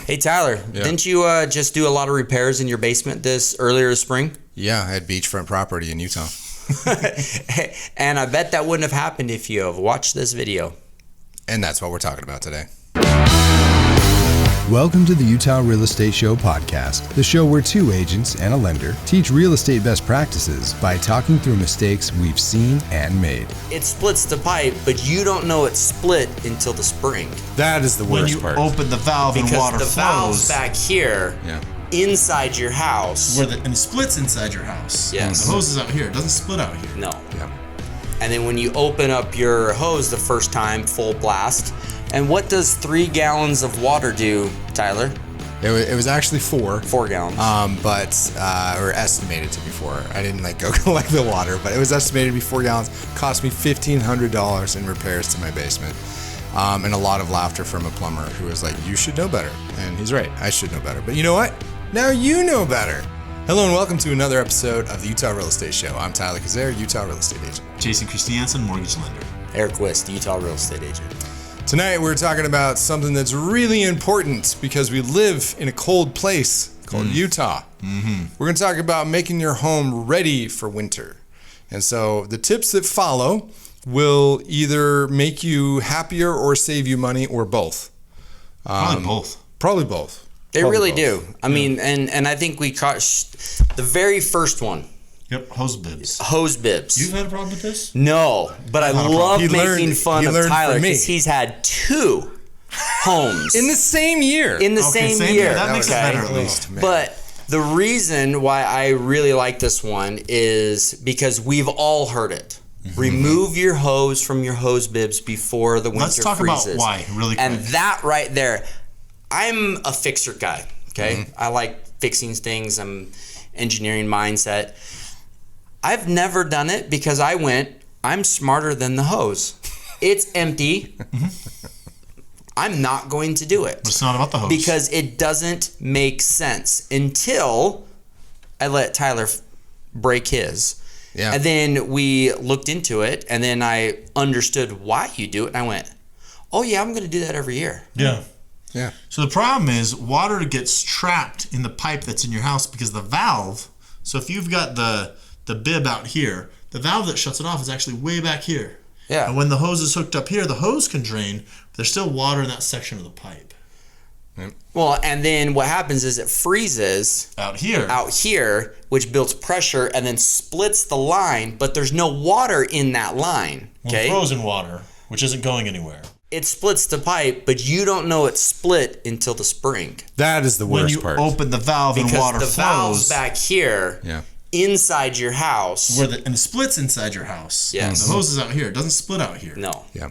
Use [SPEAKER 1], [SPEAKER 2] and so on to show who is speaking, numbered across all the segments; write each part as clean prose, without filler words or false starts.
[SPEAKER 1] Hey, Tyler,
[SPEAKER 2] Yeah.
[SPEAKER 1] didn't you just do a lot of repairs in your basement earlier this spring?
[SPEAKER 2] Yeah, I had beachfront property in Utah.
[SPEAKER 1] And I bet that wouldn't have happened if you have watched this video.
[SPEAKER 2] And that's what we're talking about today.
[SPEAKER 3] Welcome to the Utah Real Estate Show podcast, the show where two agents and a lender teach real estate best practices by talking through mistakes we've seen and made.
[SPEAKER 1] It splits the pipe, but you don't know it's split until the spring.
[SPEAKER 2] That is the
[SPEAKER 4] When
[SPEAKER 2] worst
[SPEAKER 4] you
[SPEAKER 2] part.
[SPEAKER 4] open the valve and water
[SPEAKER 1] Because the valve's
[SPEAKER 4] flows.
[SPEAKER 1] back here,
[SPEAKER 2] Yeah.
[SPEAKER 1] inside your house.
[SPEAKER 4] And it splits inside your house.
[SPEAKER 1] Yes.
[SPEAKER 4] The hose is out here. It doesn't split out here.
[SPEAKER 1] No.
[SPEAKER 2] Yeah.
[SPEAKER 1] And then when you open up your hose the first time, full blast. And what does 3 gallons of water do, Tyler?
[SPEAKER 2] It was actually 4.
[SPEAKER 1] 4 gallons.
[SPEAKER 2] Or estimated to be 4. I didn't go collect the water, but it was estimated to be 4 gallons. Cost me $1,500 in repairs to my basement. And a lot of laughter from a plumber who was like, you should know better. And he's right, I should know better. But you know what? Now you know better. Hello and welcome to another episode of the Utah Real Estate Show. I'm Tyler Kazare, Utah Real Estate Agent.
[SPEAKER 4] Jason Christiansen, mortgage lender.
[SPEAKER 1] Eric Wist, Utah Real Estate Agent.
[SPEAKER 2] Tonight we're talking about something that's really important because we live in a cold place called Utah. Mm-hmm. We're going to talk about making your home ready for winter. And so the tips that follow will either make you happier or save you money or both.
[SPEAKER 4] Probably both.
[SPEAKER 2] Probably both.
[SPEAKER 1] They
[SPEAKER 2] Probably
[SPEAKER 1] really
[SPEAKER 2] both.
[SPEAKER 1] do. I mean, and I think we caught the very first one,
[SPEAKER 4] Yep, hose bibs.
[SPEAKER 1] hose bibs.
[SPEAKER 4] You've had a problem with this?
[SPEAKER 1] No, but I love
[SPEAKER 2] He
[SPEAKER 1] making
[SPEAKER 2] learned-
[SPEAKER 1] fun
[SPEAKER 2] he
[SPEAKER 1] of
[SPEAKER 2] learned
[SPEAKER 1] Tyler
[SPEAKER 2] from me.
[SPEAKER 1] because he's had 2 homes
[SPEAKER 2] In the same year.
[SPEAKER 1] in the
[SPEAKER 4] Okay,
[SPEAKER 1] same year.
[SPEAKER 4] That makes it
[SPEAKER 1] okay?
[SPEAKER 4] better at least.
[SPEAKER 2] Man.
[SPEAKER 1] But the reason why I really like this one is because we've all heard it. Remove your hose from your hose bibs before the winter
[SPEAKER 4] Let's talk
[SPEAKER 1] freezes.
[SPEAKER 4] about why, really quick.
[SPEAKER 1] And that right there, I'm a fixer guy, okay? I like fixing things. I'm engineering mindset. I've never done it because I'm smarter than the hose. It's empty. I'm not going to do it.
[SPEAKER 4] It's not about the hose.
[SPEAKER 1] Because it doesn't make sense until I let Tyler break his.
[SPEAKER 2] Yeah.
[SPEAKER 1] And then we looked into it, and then I understood why you do it, and I went, oh yeah, I'm going to do that every year.
[SPEAKER 4] Yeah.
[SPEAKER 2] Yeah.
[SPEAKER 4] So the problem is water gets trapped in the pipe that's in your house because the valve, so if you've got the bib out here, the valve that shuts it off is actually way back here.
[SPEAKER 1] Yeah.
[SPEAKER 4] And when the hose is hooked up here, the hose can drain, but there's still water in that section of the pipe.
[SPEAKER 1] Well, and then what happens is it freezes
[SPEAKER 4] Out here,
[SPEAKER 1] which builds pressure and then splits the line, but there's no water in that line. Okay.
[SPEAKER 4] frozen water, which isn't going anywhere.
[SPEAKER 1] It splits the pipe, but you don't know it's split until the spring.
[SPEAKER 2] That is the
[SPEAKER 4] When
[SPEAKER 2] worst
[SPEAKER 4] you
[SPEAKER 2] part.
[SPEAKER 4] open the valve
[SPEAKER 1] Because
[SPEAKER 4] and water
[SPEAKER 1] the valve's
[SPEAKER 4] flows,
[SPEAKER 1] back here,
[SPEAKER 2] Yeah.
[SPEAKER 1] inside your house.
[SPEAKER 4] and it splits inside your house.
[SPEAKER 1] Yes.
[SPEAKER 4] The hose is out here. It doesn't split out here.
[SPEAKER 1] No.
[SPEAKER 2] Yeah.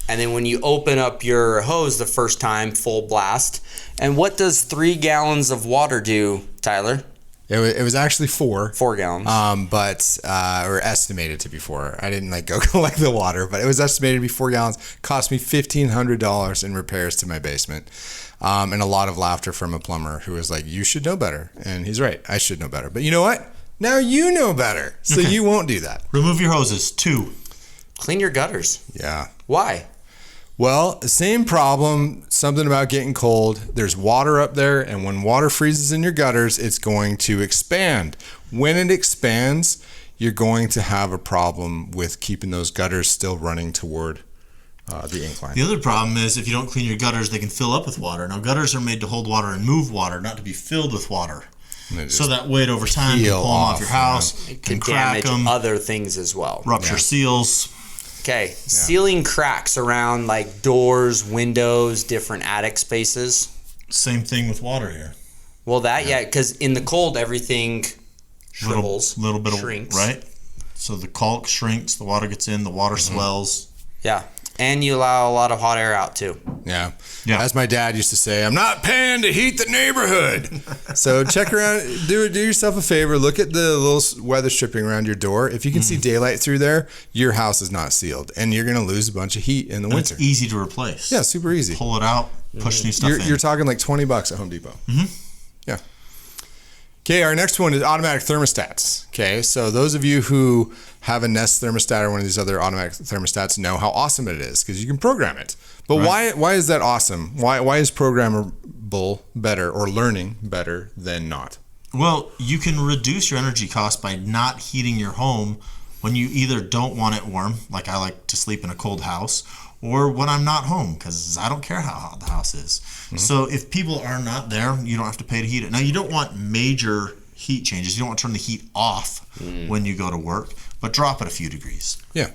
[SPEAKER 1] And then when you open up your hose the first time, full blast. And what does 3 gallons of water do, Tyler?
[SPEAKER 2] It was actually 4.
[SPEAKER 1] 4 gallons.
[SPEAKER 2] Or estimated to be 4. I didn't go collect the water, but it was estimated to be 4 gallons. Cost me $1,500 in repairs to my basement. And a lot of laughter from a plumber who was like, you should know better. And he's right, I should know better. But you know what? Now you know better. So
[SPEAKER 4] Okay.
[SPEAKER 2] you won't do that.
[SPEAKER 4] Remove your hoses. 2.
[SPEAKER 1] Clean your gutters.
[SPEAKER 2] Yeah.
[SPEAKER 1] Why?
[SPEAKER 2] Well, same problem, something about getting cold. There's water up there, and when water freezes in your gutters, it's going to expand. When it expands, you're going to have a problem with keeping those gutters still running toward the incline.
[SPEAKER 4] The other problem is if you don't clean your gutters, they can fill up with water. Now, gutters are made to hold water and move water, not to be filled with water. So that weight over time can
[SPEAKER 2] peel
[SPEAKER 4] pull them off
[SPEAKER 2] off,
[SPEAKER 4] your house,
[SPEAKER 1] It
[SPEAKER 4] can
[SPEAKER 1] can
[SPEAKER 4] crack
[SPEAKER 1] damage
[SPEAKER 4] them,
[SPEAKER 1] other things as well.
[SPEAKER 4] rupture seals.
[SPEAKER 1] Okay. Sealing cracks around like doors, windows, different attic spaces.
[SPEAKER 4] Same thing with water here.
[SPEAKER 1] Well, because in the cold, everything shrivels,
[SPEAKER 4] Little bit
[SPEAKER 1] shrinks.
[SPEAKER 4] of, right? So the caulk shrinks, the water gets in, the water swells.
[SPEAKER 1] Yeah. And you allow a lot of hot air out too.
[SPEAKER 2] Yeah.
[SPEAKER 4] Yeah.
[SPEAKER 2] As my dad used to say, I'm not paying to heat the neighborhood. So check around, do yourself a favor, look at the little weather stripping around your door. If you can see daylight through there, your house is not sealed and you're going to lose a bunch of heat in the
[SPEAKER 4] And
[SPEAKER 2] winter.
[SPEAKER 4] it's easy to replace.
[SPEAKER 2] Yeah, super easy.
[SPEAKER 4] Pull it out, push new stuff in.
[SPEAKER 2] You're talking like $20 at Home Depot. Yeah. Okay, our next one is automatic thermostats. Okay, so those of you who have a Nest thermostat or one of these other automatic thermostats know how awesome it is because you can program it. But why is that awesome? Why is programmable programmable better or learning better than not?
[SPEAKER 4] Well, you can reduce your energy cost by not heating your home when you either don't want it warm, like I like to sleep in a cold house, or when I'm not home, because I don't care how hot the house is. So if people are not there, you don't have to pay to heat it. Now, you don't want major heat changes. You don't want to turn the heat off when you go to work, but drop it a few degrees.
[SPEAKER 2] Yeah,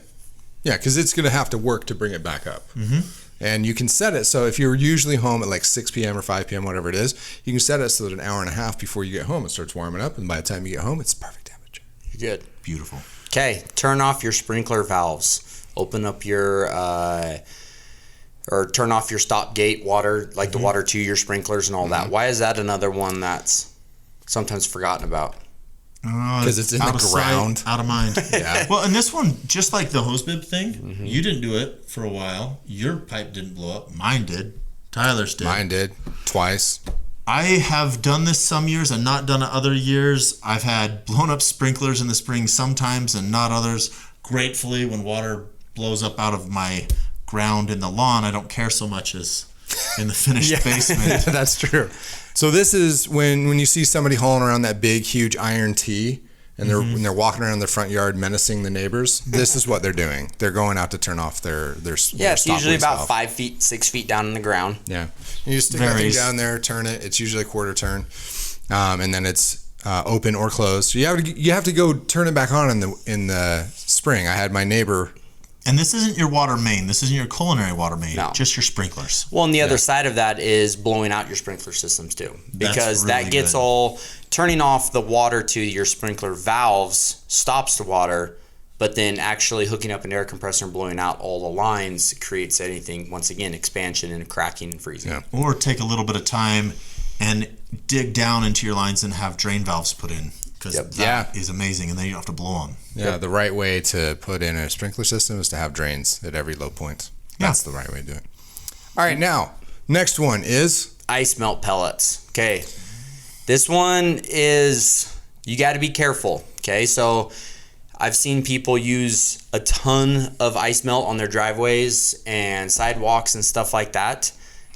[SPEAKER 2] because it's going to have to work to bring it back up. And you can set it so if you're usually home at like 6 p.m. or 5 p.m., whatever it is, you can set it so that an hour and a half before you get home, it starts warming up. And by the time you get home, it's perfect temperature.
[SPEAKER 1] You're good.
[SPEAKER 4] Beautiful.
[SPEAKER 1] Okay, turn off your sprinkler valves. Open up your, or turn off your stop gate water, like the water to your sprinklers and all that. Why is that another one that's sometimes forgotten about?
[SPEAKER 2] Because it's in
[SPEAKER 4] out
[SPEAKER 2] the
[SPEAKER 4] of
[SPEAKER 2] ground.
[SPEAKER 4] sight, out of mind.
[SPEAKER 2] Yeah.
[SPEAKER 4] Well, and this one, just like the hose bib thing, you didn't do it for a while. Your pipe didn't blow up. Mine did. Tyler's did.
[SPEAKER 2] Mine did. Twice.
[SPEAKER 4] I have done this some years and not done it other years. I've had blown up sprinklers in the spring sometimes and not others. Gratefully, when water blows up out of my ground in the lawn, I don't care so much as in the finished basement.
[SPEAKER 2] That's true. So this is when you see somebody hauling around that big, huge iron T, and they're walking around their front yard menacing the neighbors. This is what they're doing. They're going out to turn off their
[SPEAKER 1] Yeah, it's usually about 5 feet, 6 feet down in the ground.
[SPEAKER 2] Yeah, you just stick that thing down there, turn it. It's usually a quarter turn, and then it's open or closed. So you have to go turn it back on in the spring. I had my neighbor.
[SPEAKER 4] And this isn't your water main. This isn't your culinary water main.
[SPEAKER 1] No.
[SPEAKER 4] Just your sprinklers.
[SPEAKER 1] Well, and the other side of that is blowing out your sprinkler systems too, because
[SPEAKER 4] really
[SPEAKER 1] that gets
[SPEAKER 4] good.
[SPEAKER 1] all turning off the water to your sprinkler valves stops the water, but then actually hooking up an air compressor and blowing out all the lines creates anything, once again, expansion and cracking and freezing.
[SPEAKER 2] Yeah.
[SPEAKER 4] Or take a little bit of time and dig down into your lines and have drain valves put in, because that is amazing, and then you don't have to blow them.
[SPEAKER 2] Yeah, the right way to put in a sprinkler system is to have drains at every low point. That's the right way to do it. All right, now, next one is
[SPEAKER 1] Ice melt pellets. Okay. This one is, you got to be careful. Okay. So I've seen people use a ton of ice melt on their driveways and sidewalks and stuff like that.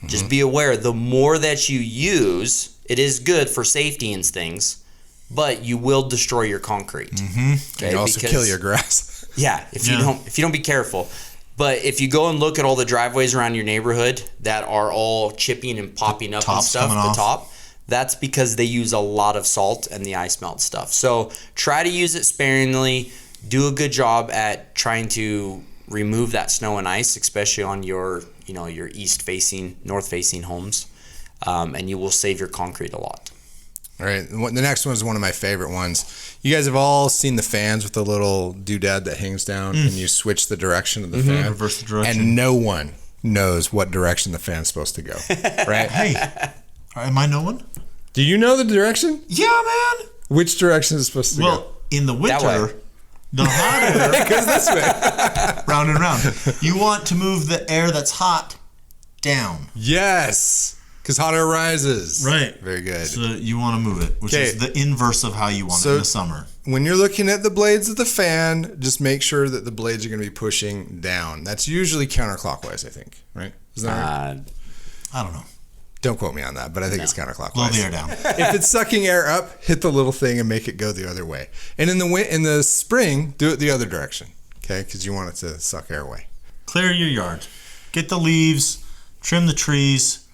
[SPEAKER 1] Just be aware, the more that you use, it is good for safety and things, but you will destroy your concrete.
[SPEAKER 2] Okay, you also kill your grass.
[SPEAKER 1] Yeah, if you don't be careful. But if you go and look at all the driveways around your neighborhood that are all chipping and popping up and stuff, the top, that's because they use a lot of salt and the ice melt stuff. So try to use it sparingly. Do a good job at trying to remove that snow and ice, especially on your east-facing, north-facing homes, and you will save your concrete a lot.
[SPEAKER 2] All right, the next one is one of my favorite ones. You guys have all seen the fans with the little doodad that hangs down, and you switch the direction of the fan.
[SPEAKER 4] Reverse the direction.
[SPEAKER 2] And no one knows what direction the fan's supposed to go, right?
[SPEAKER 4] Hey, am I no one?
[SPEAKER 2] Do you know the direction?
[SPEAKER 4] Yeah, man.
[SPEAKER 2] Which direction is it supposed to go?
[SPEAKER 4] Well, in the winter,
[SPEAKER 1] way.
[SPEAKER 4] the hot air
[SPEAKER 2] It goes this way.
[SPEAKER 4] round and round. You want to move the air that's hot down.
[SPEAKER 2] Yes, because hot air rises.
[SPEAKER 4] Right.
[SPEAKER 2] Very good.
[SPEAKER 4] So you want to move it, which is the inverse of how you want it in the summer.
[SPEAKER 2] When you're looking at the blades of the fan, just make sure that the blades are going to be pushing down. That's usually counterclockwise, I think, right? Is that right?
[SPEAKER 4] I don't know.
[SPEAKER 2] Don't quote me on that, but I think it's counterclockwise.
[SPEAKER 4] Blow the air down.
[SPEAKER 2] If it's sucking air up, hit the little thing and make it go the other way. And in the spring, do it the other direction, okay? Because you want it to suck air away.
[SPEAKER 4] Clear your yard. Get the leaves. Trim the trees.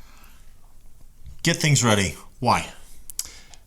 [SPEAKER 4] Get things ready. Why?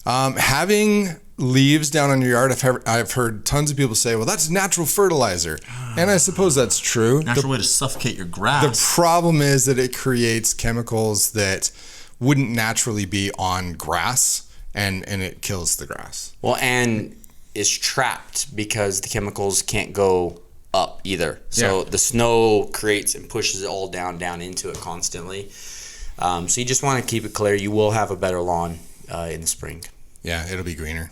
[SPEAKER 2] Having leaves down on your yard, I've heard tons of people say, well, that's natural fertilizer. And I suppose that's true.
[SPEAKER 4] Natural way to suffocate your grass.
[SPEAKER 2] The problem is that it creates chemicals that wouldn't naturally be on grass, and it kills the grass.
[SPEAKER 1] Well, and is trapped because the chemicals can't go up either. So the snow creates and pushes it all down into it constantly. So you just want to keep it clear. You will have a better lawn in the spring.
[SPEAKER 2] Yeah, it'll be greener.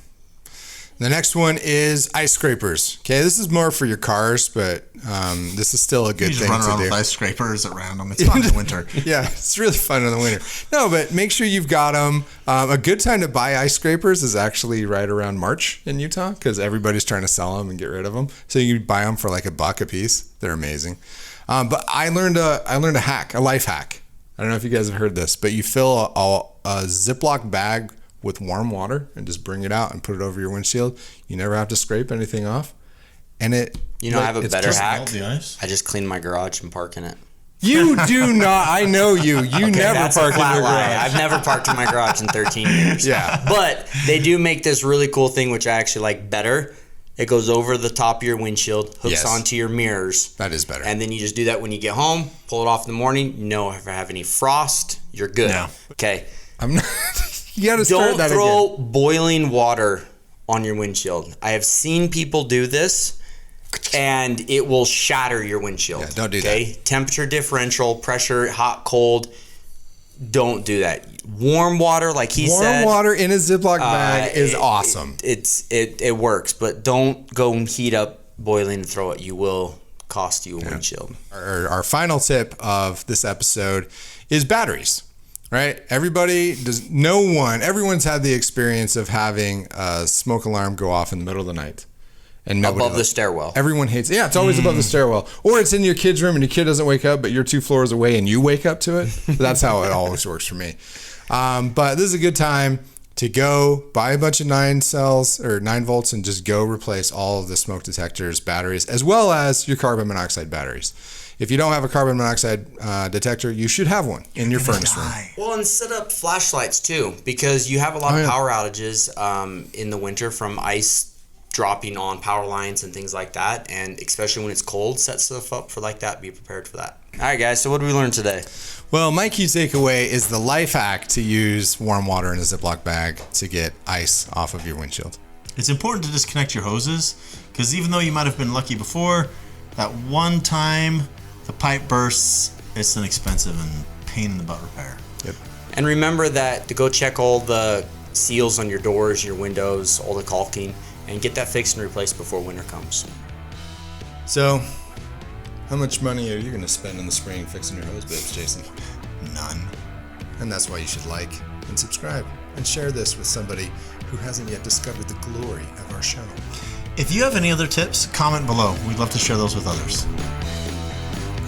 [SPEAKER 2] The next one is ice scrapers. Okay, this is more for your cars, but this is still a good thing to do.
[SPEAKER 4] You just run around with ice scrapers at random. It's fun in the winter.
[SPEAKER 2] Yeah, it's really fun in the winter. No, but make sure you've got them. A good time to buy ice scrapers is actually right around March in Utah, because everybody's trying to sell them and get rid of them. So you can buy them for like $1 a piece. They're amazing. But I learned a life hack. I don't know if you guys have heard this, but you fill a Ziploc bag with warm water and just bring it out and put it over your windshield. You never have to scrape anything off. And I
[SPEAKER 1] have a better hack.
[SPEAKER 4] The ice.
[SPEAKER 1] I just clean my garage and park in it.
[SPEAKER 2] You do not. I know you. You never
[SPEAKER 1] That's
[SPEAKER 2] park
[SPEAKER 1] a
[SPEAKER 2] in
[SPEAKER 1] flat
[SPEAKER 2] your
[SPEAKER 1] lie.
[SPEAKER 2] garage.
[SPEAKER 1] I've never parked in my garage in 13 years.
[SPEAKER 2] Yeah.
[SPEAKER 1] But they do make this really cool thing, which I actually like better. It goes over the top of your windshield, hooks onto your mirrors.
[SPEAKER 2] That is better.
[SPEAKER 1] And then you just do that when you get home, pull it off in the morning. If I have any frost, you're good.
[SPEAKER 4] Yeah.
[SPEAKER 1] Okay.
[SPEAKER 2] I'm not. You got to start
[SPEAKER 1] Don't
[SPEAKER 2] that
[SPEAKER 1] throw
[SPEAKER 2] again.
[SPEAKER 1] boiling water on your windshield. I have seen people do this, and it will shatter your windshield.
[SPEAKER 2] Yeah, don't do that.
[SPEAKER 1] Temperature differential, pressure, hot, cold. Don't do that. Warm water, like he said.
[SPEAKER 2] Warm water in a Ziploc bag is awesome.
[SPEAKER 1] It works, but don't go and heat up boiling and throw it. You will cost you a windshield.
[SPEAKER 2] Our final tip of this episode is batteries. Right? Everyone's had the experience of having a smoke alarm go off in the middle of the night. And
[SPEAKER 1] Above the stairwell.
[SPEAKER 2] Everyone hates it. Yeah, it's always above the stairwell. Or it's in your kid's room and your kid doesn't wake up, but you're 2 floors away and you wake up to it. That's how it always works for me. But this is a good time to go buy a bunch of 9 volts and just go replace all of the smoke detectors, batteries, as well as your carbon monoxide batteries. If you don't have a carbon monoxide detector, you should have one in your furnace room.
[SPEAKER 1] Well, and set up flashlights too, because you have a lot of power outages in the winter from ice dropping on power lines and things like that. And especially when it's cold, set stuff up for like that. Be prepared for that. All right, guys. So what did we learn today?
[SPEAKER 2] Well, my key takeaway is the life hack to use warm water in a Ziploc bag to get ice off of your windshield.
[SPEAKER 4] It's important to disconnect your hoses, because even though you might have been lucky before, that one time the pipe bursts, it's an expensive and pain in the butt repair.
[SPEAKER 2] Yep.
[SPEAKER 1] And remember that to go check all the seals on your doors, your windows, all the caulking, and get that fixed and replaced before winter comes.
[SPEAKER 2] So, how much money are you going to spend in the spring fixing your hose bibs, Jason?
[SPEAKER 4] None.
[SPEAKER 2] And that's why you should like and subscribe and share this with somebody who hasn't yet discovered the glory of our show.
[SPEAKER 4] If you have any other tips, comment below. We'd love to share those with others.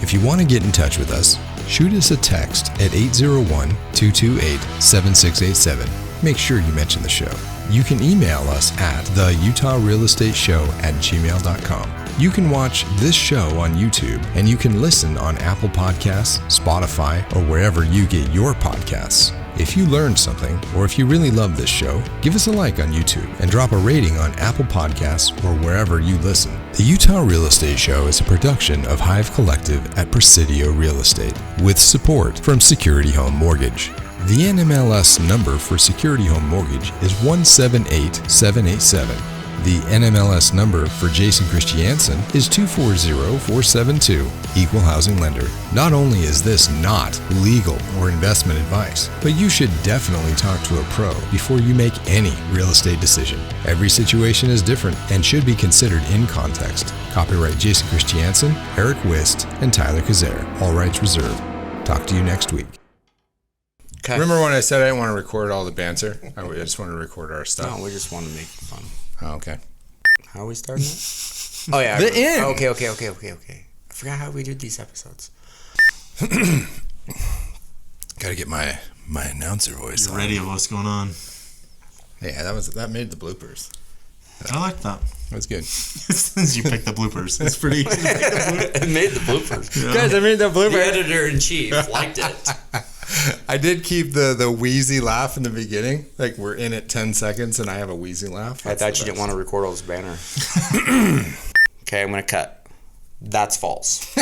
[SPEAKER 3] If you want to get in touch with us, shoot us a text at 801-228-7687. Make sure you mention the show. You can email us at theutahrealestateshow@gmail.com. You can watch this show on YouTube, and you can listen on Apple Podcasts, Spotify, or wherever you get your podcasts. If you learned something, or if you really love this show, give us a like on YouTube and drop a rating on Apple Podcasts or wherever you listen. The Utah Real Estate Show is a production of Hive Collective at Presidio Real Estate, with support from Security Home Mortgage. The NMLS number for Security Home Mortgage is 178787. The NMLS number for Jason Christiansen is 240472, Equal Housing Lender. Not only is this not legal or investment advice, but you should definitely talk to a pro before you make any real estate decision. Every situation is different and should be considered in context. Copyright Jason Christiansen, Eric Wist, and Tyler Kazare. All rights reserved. Talk to you next week.
[SPEAKER 1] Okay.
[SPEAKER 2] Remember when I said I didn't want to record all the banter? I just want to record our stuff.
[SPEAKER 1] No, we just want to make it fun.
[SPEAKER 2] Oh, okay.
[SPEAKER 1] How are we starting it? Oh, yeah.
[SPEAKER 2] The end.
[SPEAKER 1] Okay. I forgot how we did these episodes.
[SPEAKER 2] Got to get my announcer voice
[SPEAKER 4] You're
[SPEAKER 2] on.
[SPEAKER 4] ready of what's going on.
[SPEAKER 2] Yeah, that made the bloopers.
[SPEAKER 4] I like that.
[SPEAKER 2] That's good.
[SPEAKER 4] Since you picked the bloopers, it's pretty easy to pick the bloopers.
[SPEAKER 1] It made the bloopers.
[SPEAKER 4] Yeah.
[SPEAKER 2] Guys, I made that blooper.
[SPEAKER 1] The editor-in-chief liked it.
[SPEAKER 2] I did keep the wheezy laugh in the beginning. Like, we're in it 10 seconds and I have a wheezy laugh.
[SPEAKER 1] I thought you didn't want to record all this banner. Okay, I'm going to cut. That's false.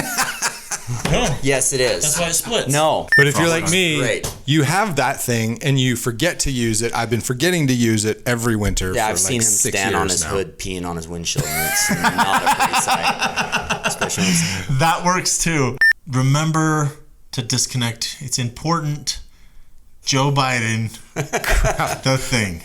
[SPEAKER 1] Yes, it is.
[SPEAKER 4] That's why it splits.
[SPEAKER 1] No.
[SPEAKER 2] But if you're like me,
[SPEAKER 1] Great.
[SPEAKER 2] you have that thing and you forget to use it. I've been forgetting to use it every winter
[SPEAKER 1] Yeah,
[SPEAKER 2] for
[SPEAKER 1] I've seen him
[SPEAKER 2] 6
[SPEAKER 1] stand
[SPEAKER 2] years
[SPEAKER 1] on his
[SPEAKER 2] now.
[SPEAKER 1] hood peeing on his windshield, and it's not a pretty sight. Especially when it's...
[SPEAKER 4] That works too. Remember to disconnect. It's important. Joe Biden, the thing.